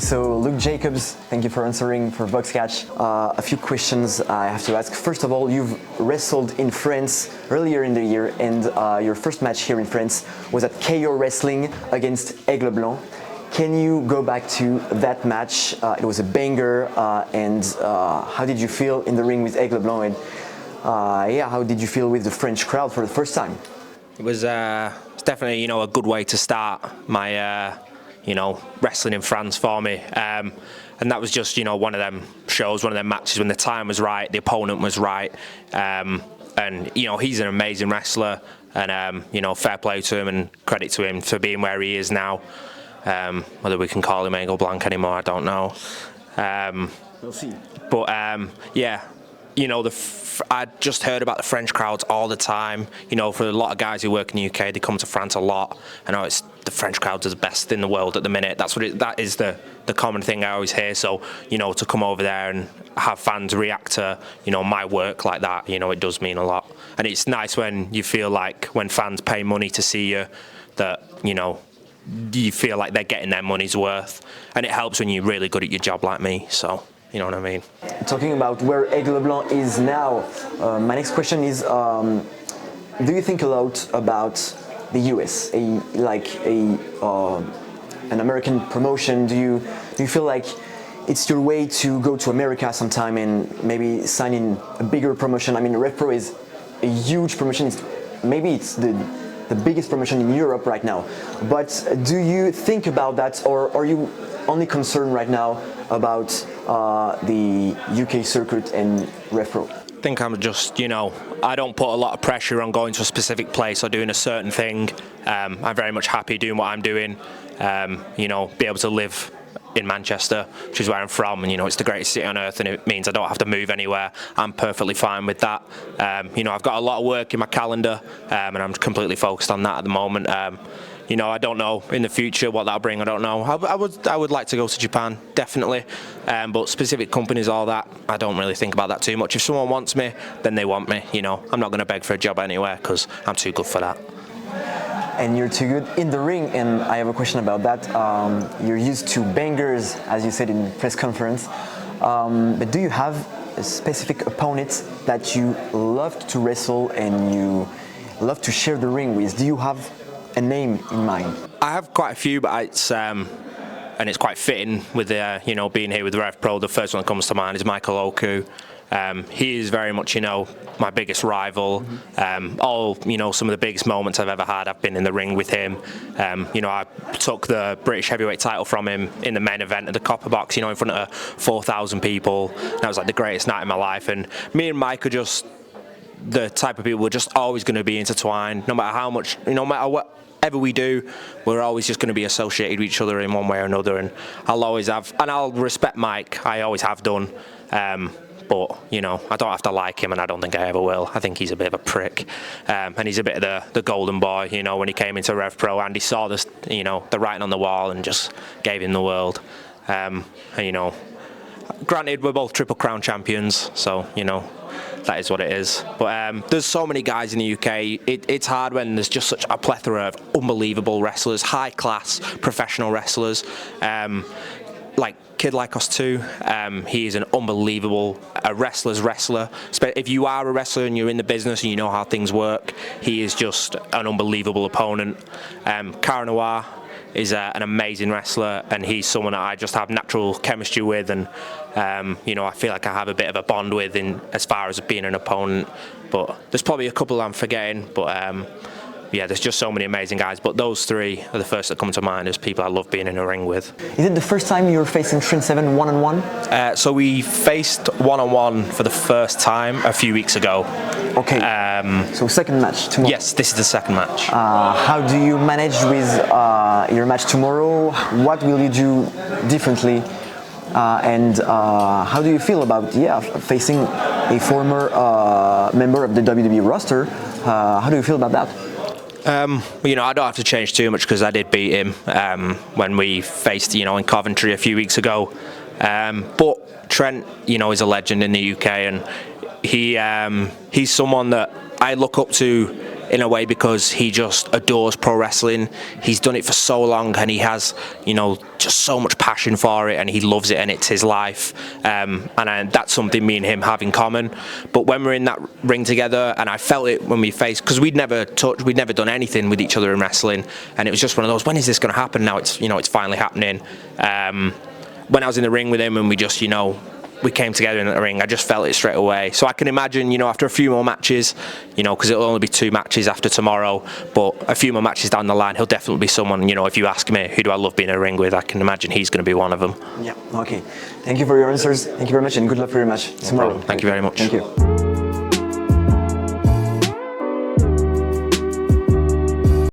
so Luke Jacobs, thank you for answering for Boxcatch. A few questions I have to ask. First of all, you've wrestled in France earlier in the year, and your first match here in France was at KO Wrestling against Aigle Blanc. Can you go back to that match? It was a banger, and how did you feel in the ring with Aigle Blanc? And how did you feel with the French crowd for the first time? It was definitely, a good way to start my, wrestling in France for me. And that was just, one of them shows, one of them matches when the time was right, the opponent was right. And, he's an amazing wrestler, and, fair play to him and credit to him for being where he is now. Whether we can call him Aigle Blanc anymore, I don't know. We'll see. But, I just heard about the French crowds all the time. For a lot of guys who work in the UK, they come to France a lot. I know the French crowds are the best in the world at the minute. That is the common thing I always hear. So, to come over there and have fans react to, my work like that, it does mean a lot. And it's nice when you feel like when fans pay money to see you, that, you feel like they're getting their money's worth. And it helps when you're really good at your job like me. So, you know what I mean? Talking about where Aigle Blanc is now, my next question is, do you think a lot about the US, an American promotion? Do you feel like it's your way to go to America sometime and maybe sign in a bigger promotion? I mean, RevPro is a huge promotion. Maybe it's the biggest promotion in Europe right now. But do you think about that, or are you only concerned right now about the UK circuit and RevPro? I think I'm just, I don't put a lot of pressure on going to a specific place or doing a certain thing. I'm very much happy doing what I'm doing. Be able to live in Manchester, which is where I'm from, and it's the greatest city on earth, and it means I don't have to move anywhere. I'm perfectly fine with that. I've got a lot of work in my calendar, and I'm completely focused on that at the moment. I don't know in the future what that'll bring. I don't know. I would like to go to Japan, definitely. But specific companies, all that, I don't really think about that too much. If someone wants me, then they want me. I'm not going to beg for a job anywhere because I'm too good for that. And you're too good in the ring, and I have a question about that. You're used to bangers, as you said in the press conference. But do you have a specific opponent that you love to wrestle and you love to share the ring with? Do you have a name in mind? I have quite a few, but it's quite fitting with being here with RevPro. The first one that comes to mind is Michael Oku. He is very much, my biggest rival. Some of the biggest moments I've ever had, I've been in the ring with him. I took the British heavyweight title from him in the main event at the Copper Box, in front of 4,000 people. That was like the greatest night of my life. And me and Mike are just the type of people we're just always going to be intertwined. No matter how much, no matter whatever we do, we're always just going to be associated with each other in one way or another. And I'll respect Mike. I always have done. But, I don't have to like him, and I don't think I ever will. I think he's a bit of a prick. And he's a bit of the golden boy, when he came into RevPro and he saw this, the writing on the wall and just gave him the world. Granted, we're both Triple Crown champions, so, that is what it is. But there's so many guys in the UK. It's hard when there's just such a plethora of unbelievable wrestlers, high-class professional wrestlers. Like Kid Like Us too. He is an unbelievable wrestler's wrestler. If you are a wrestler and you're in the business and you know how things work, he is just an unbelievable opponent. Cara Noir is an amazing wrestler, and he's someone that I just have natural chemistry with, and I feel like I have a bit of a bond with as far as being an opponent. But there's probably a couple I'm forgetting, but there's just so many amazing guys, but those three are the first that come to mind as people I love being in a ring with. Is it the first time you were facing Trent Seven one-on-one? So we faced one-on-one for the first time a few weeks ago. Okay, so second match tomorrow? Yes, this is the second match. How do you manage with your match tomorrow? What will you do differently? And how do you feel about facing a former member of the WWE roster? How do you feel about that? I don't have to change too much because I did beat him when we faced, in Coventry a few weeks ago. But Trent, is a legend in the UK, and he's someone that I look up to in a way because he just adores pro wrestling. He's done it for so long, and he has, you know, just so much passion for it, and he loves it, and it's his life. That's something me and him have in common. But when we're in that ring together, and I felt it when we faced, because we'd never done anything with each other in wrestling, and it was just one of those, when is this going to happen? Now it's, you know, it's finally happening. When I was in the ring with him and we just, you know, we came together in the ring, I just felt it straight away. So I can imagine, you know, after a few more matches, you know, because it'll only be 2 matches after tomorrow, but a few more matches down the line, he'll definitely be someone, you know, if you ask me, who do I love being in a ring with, I can imagine he's going to be one of them. Yeah, okay. Thank you for your answers. Thank you very much, and good luck for your match tomorrow. Thank you very much. Thank you.